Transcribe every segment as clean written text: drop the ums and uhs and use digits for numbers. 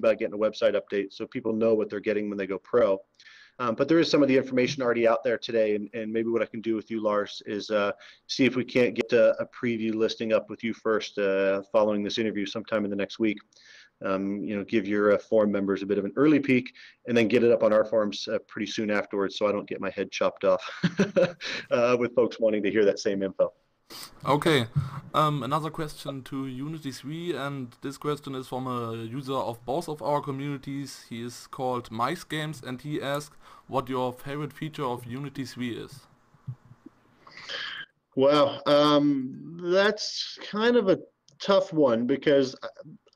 about getting a website update so people know what they're getting when they go pro. But there is some of the information already out there today, and maybe what I can do with you, Lars, is see if we can't get a preview listing up with you first following this interview sometime in the next week. Give your forum members a bit of an early peek, and then get it up on our forums pretty soon afterwards, so I don't get my head chopped off with folks wanting to hear that same info. Okay, another question to Unity 3, and this question is from a user of both of our communities. He is called Mice Games, and he asked what your favorite feature of Unity 3 is. Wow, that's kind of a tough one, because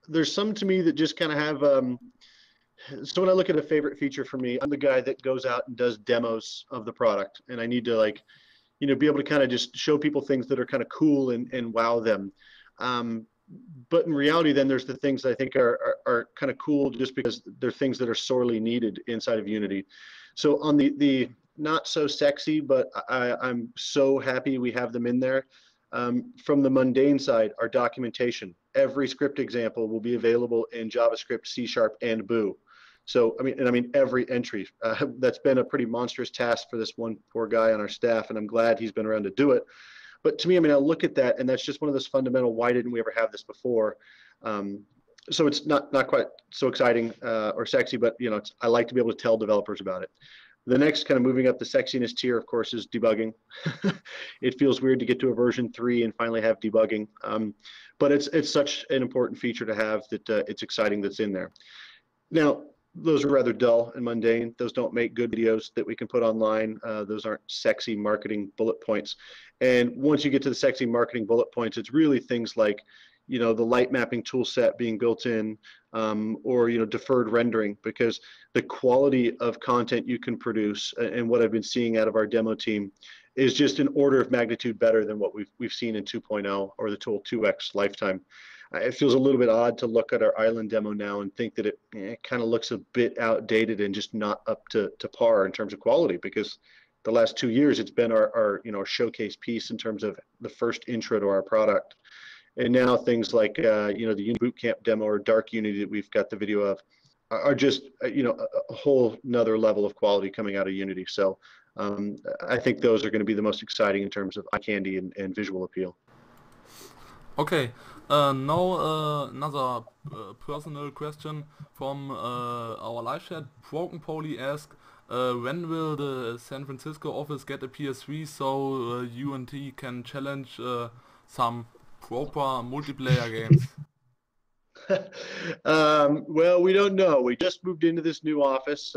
there's some to me that just kind of have, so when I look at a favorite feature for me, I'm the guy that goes out and does demos of the product, and I need to be able to kind of just show people things that are kind of cool and wow them. But in reality, then there's the things that I think are kind of cool just because they're things that are sorely needed inside of Unity. So on the not so sexy, but I'm so happy we have them in there. From the mundane side, our documentation. Every script example will be available in JavaScript, C#, and Boo. So, I mean, every entry. That's been a pretty monstrous task for this one poor guy on our staff, and I'm glad he's been around to do it. But to me, I mean, I look at that, and that's just one of those fundamental, why didn't we ever have this before? So it's not quite so exciting or sexy, but, I like to be able to tell developers about it. The next kind of moving up the sexiness tier, of course, is debugging. It feels weird to get to a version 3 and finally have debugging. But it's such an important feature to have that it's exciting that's in there. Now, those are rather dull and mundane. Those don't make good videos that we can put online. Those aren't sexy marketing bullet points. And once you get to the sexy marketing bullet points, it's really things like, the light mapping tool set being built in, or, deferred rendering, because the quality of content you can produce and what I've been seeing out of our demo team is just an order of magnitude better than what we've seen in 2.0 or the tool 2X lifetime. It feels a little bit odd to look at our island demo now and think that it kind of looks a bit outdated and just not up to par in terms of quality, because the last 2 years it's been our showcase piece in terms of the first intro to our product. And now things like the Unity Bootcamp demo or Dark Unity that we've got the video of are just a whole nother level of quality coming out of Unity. So I think those are going to be the most exciting in terms of eye candy and visual appeal. Okay, now another personal question from our live chat. Broken Poly asked, when will the San Francisco office get a PS3 so Unity can challenge some proper multiplayer games? Well, we don't know. We just moved into this new office.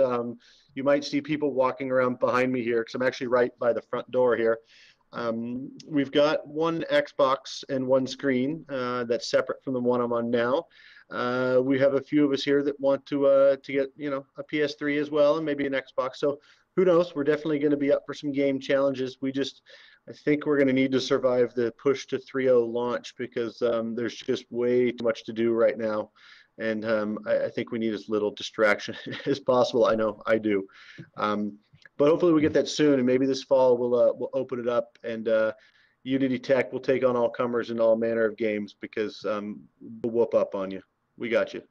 You might see people walking around behind me here because I'm actually right by the front door here. We've got one Xbox and one screen that's separate from the one I'm on now. We have a few of us here that want to get a PS3 as well, and maybe an Xbox. So who knows? We're definitely going to be up for some game challenges. I think we're going to need to survive the push to 3.0 launch, because there's just way too much to do right now. And I think we need as little distraction as possible. I know I do. But hopefully we get that soon, and maybe this fall we'll open it up, and Unity Tech will take on all comers in all manner of games, because we'll whoop up on you. We got you.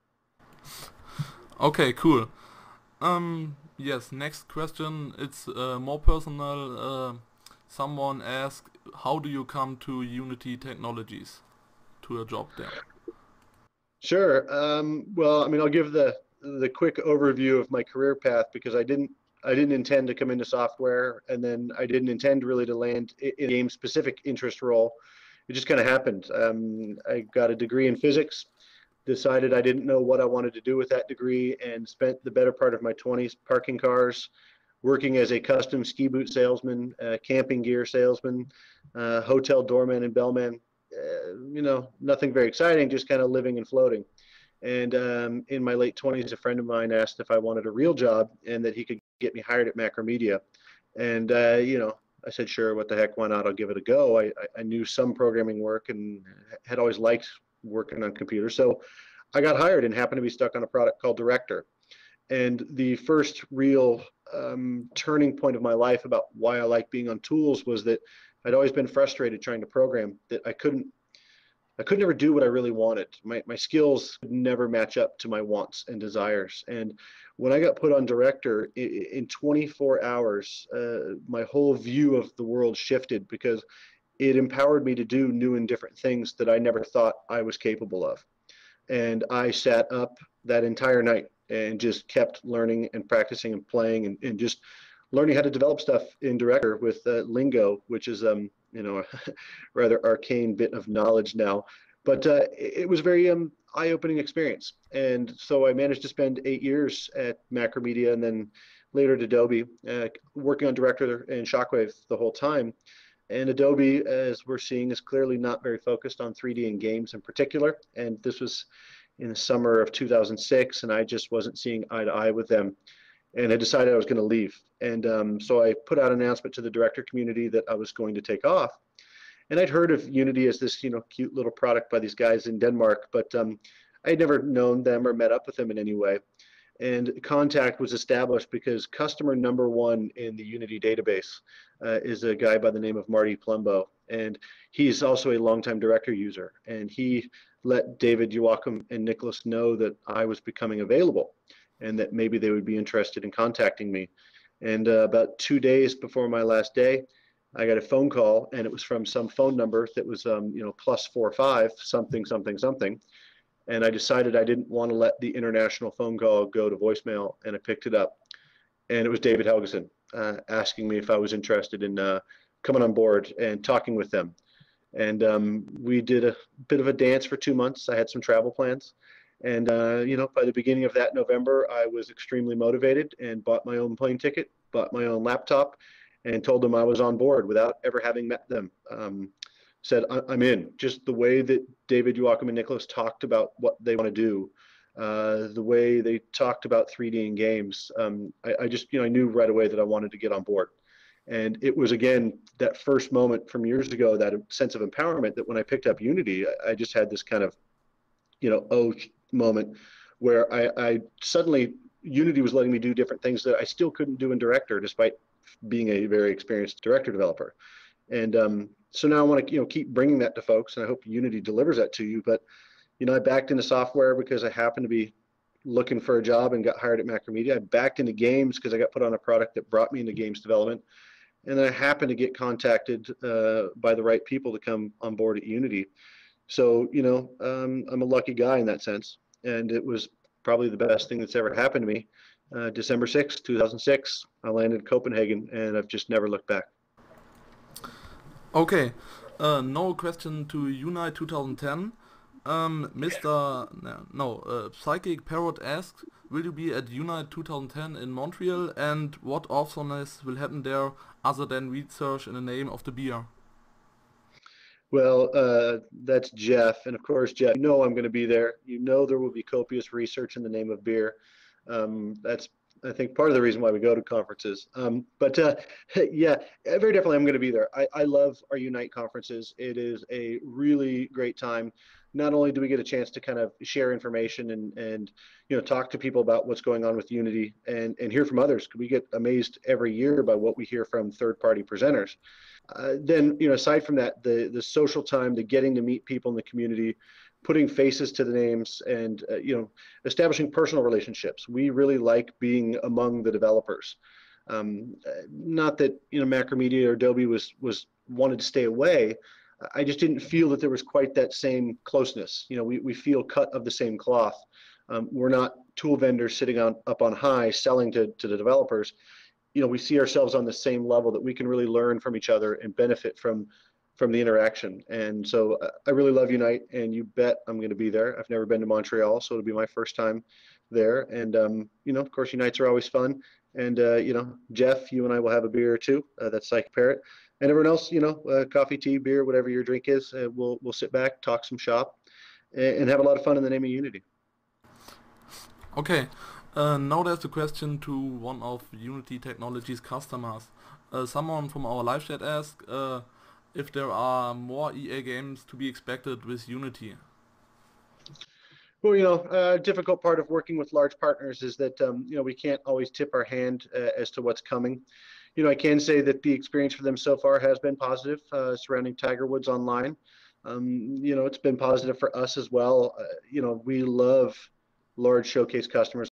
Okay, cool. Yes, next question. It's more personal. Someone asked, how do you come to Unity Technologies, to a job there? Sure. Well, I mean, I'll give the quick overview of my career path, because I didn't intend to come into software, and then I didn't intend really to land in a game-specific interest role. It just kind of happened. I got a degree in physics, decided I didn't know what I wanted to do with that degree, and spent the better part of my 20s parking cars, working as a custom ski boot salesman, camping gear salesman, hotel doorman and bellman. Nothing very exciting, just kind of living and floating. And in my late 20s, a friend of mine asked if I wanted a real job and that he could get me hired at Macromedia. And, I said, sure, what the heck, why not? I'll give it a go. I knew some programming work and had always liked working on computers. So I got hired and happened to be stuck on a product called Director. And the first real turning point of my life about why I like being on tools was that I'd always been frustrated trying to program, that I couldn't I could never do what I really wanted. My skills could never match up to my wants and desires. And when I got put on director, in 24 hours, my whole view of the world shifted because it empowered me to do new and different things that I never thought I was capable of. And I sat up that entire night and just kept learning and practicing and playing and just learning how to develop stuff in director with lingo, which is you know, a rather arcane bit of knowledge now. But it was a very eye-opening experience. And so I managed to spend 8 years at Macromedia and then later at Adobe, working on director and Shockwave the whole time. And Adobe, as we're seeing, is clearly not very focused on 3D and games in particular. And this was in the summer of 2006, and I just wasn't seeing eye to eye with them. And I decided I was going to leave. And so I put out an announcement to the director community that I was going to take off. And I'd heard of Unity as this, cute little product by these guys in Denmark, but I had never known them or met up with them in any way. And contact was established because customer number one in the Unity database is a guy by the name of Marty Plumbo. And he's also a longtime director user. And he let David, Joachim, and Nicholas know that I was becoming available and that maybe they would be interested in contacting me. And about 2 days before my last day, I got a phone call, and it was from some phone number that was, +45 something something something. And I decided I didn't want to let the international phone call go to voicemail, and I picked it up. And it was David Helgeson asking me if I was interested in coming on board and talking with them. And we did a bit of a dance for 2 months. I had some travel plans. And, by the beginning of that November, I was extremely motivated and bought my own plane ticket, bought my own laptop, and told them I was on board without ever having met them. Said, I'm in. Just the way that David, Joachim, and Nicholas talked about what they want to do, the way they talked about 3D in games, I just, I knew right away that I wanted to get on board. And it was, again, that first moment from years ago, that sense of empowerment, that when I picked up Unity, I just had this kind of, oh moment where I suddenly, Unity was letting me do different things that I still couldn't do in Director, despite being a very experienced Director developer. And so now I want to, keep bringing that to folks, and I hope Unity delivers that to you. But, I backed into software because I happened to be looking for a job and got hired at Macromedia. I backed into games because I got put on a product that brought me into games development. And then I happened to get contacted by the right people to come on board at Unity. So, I'm a lucky guy in that sense. And it was probably the best thing that's ever happened to me. December 6th, 2006, I landed in Copenhagen, and I've just never looked back. Okay, no question to Unite 2010. Psychic Parrot asked, will you be at Unite 2010 in Montreal, and what awesomeness will happen there other than research in the name of the beer? Well, that's Jeff, and of course, Jeff, I'm going to be there. There will be copious research in the name of beer. That's, I think, part of the reason why we go to conferences. Yeah, very definitely I'm going to be there. I love our Unite conferences. It is a really great time. Not only do we get a chance to kind of share information and talk to people about what's going on with Unity and hear from others. We get amazed every year by what we hear from third-party presenters. Then, aside from that, the social time, the getting to meet people in the community, putting faces to the names, and establishing personal relationships. We really like being among the developers. Not that Macromedia or Adobe was wanted to stay away. I just didn't feel that there was quite that same closeness. We feel cut of the same cloth. We're not tool vendors sitting up on high selling to the developers. We see ourselves on the same level, that we can really learn from each other and benefit from the interaction. And so I really love Unite, and you bet I'm going to be there. I've never been to Montreal, so it'll be my first time there. And, of course, Unites are always fun. And, Jeff, you and I will have a beer or two. That's Psychic Parrot. And everyone else, coffee, tea, beer, whatever your drink is, we'll sit back, talk some shop, and have a lot of fun in the name of Unity. Okay. Now there's a question to one of Unity Technologies customers. Someone from our live chat asked if there are more EA games to be expected with Unity. Well, a difficult part of working with large partners is that, we can't always tip our hand as to what's coming. I can say that the experience for them so far has been positive surrounding Tiger Woods Online. You know, it's been positive for us as well. You know, we love large showcase customers